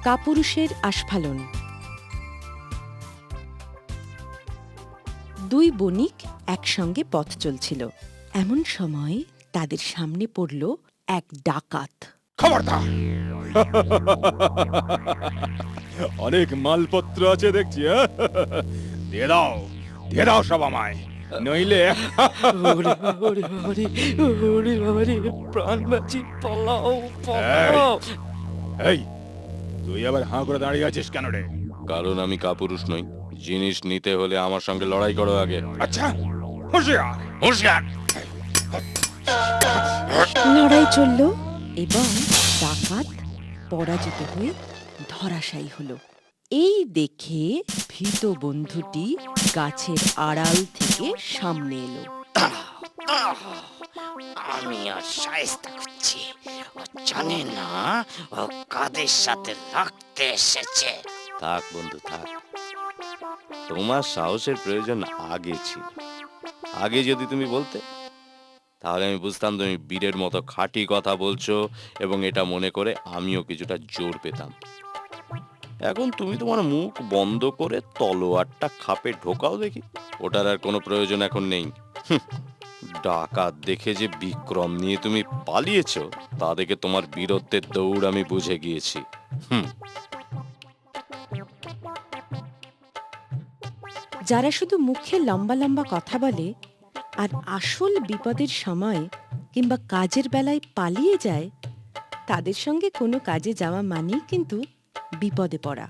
কাপুরুষের আস্ফালন। দুই বণিক একসঙ্গে পথ চলছিল। এমন সময় তাদের সামনে পড়ল এক ডাকাত। খবরদার! অনেক মালপত্র আছে দেখছি। দিয়ে দাও, দিয়ে দাও সব আমায়, নইলে প্রাণ বাঁচি, পালাও পালাও। এই, তুই আবার হাঁ করে দাঁড়িয়ে আছিস কেন রে? কারণ আমি কাপুরুষ নই। জিনিস নিতে হলে আমার সঙ্গে লড়াই করো আগে। আচ্ছা, হুঁশিয়ার হুঁশিয়ার! লড়াই চলল এবং ডাকাত পরাজিত হয়ে ধরাশায়ী হলো। এই দেখে ভীত বন্ধুটি গাছের আড়াল থেকে সামনে এলো। আমি আর শায়েস্তা করছি। ও জানে না ও কাদের সাথে লাগতে এসেছে। থাক বন্ধু থাক, তোমার সাহসের প্রয়োজন আগে ছিল। আগে যদি তুমি বলতে, তাহলে আমি বুঝতাম তুমি বীরের মতো খাঁটি কথা বলছো এবং এটা মনে করে আমিও কিছুটা জোর পেতাম। এখন তুমি তোমার মুখ বন্ধ করে তলোয়ারটা খাপে ঢোকাও দেখি। ওটার আর কোনো প্রয়োজন এখন নেই। ডাকাত দেখে যে বিক্রম নিয়ে তুমি পালিয়েছো, তা দেখে তোমার বীরত্বের দৌড় আমি বুঝে গিয়েছি। যারা শুধু মুখে লম্বা লম্বা কথা বলে আর আসল বিপদের সময় কিংবা কাজের বেলায় পালিয়ে যায়, তাদের সঙ্গে কোনো কাজে যাওয়া মানেই কিন্তু বিপদে পড়া।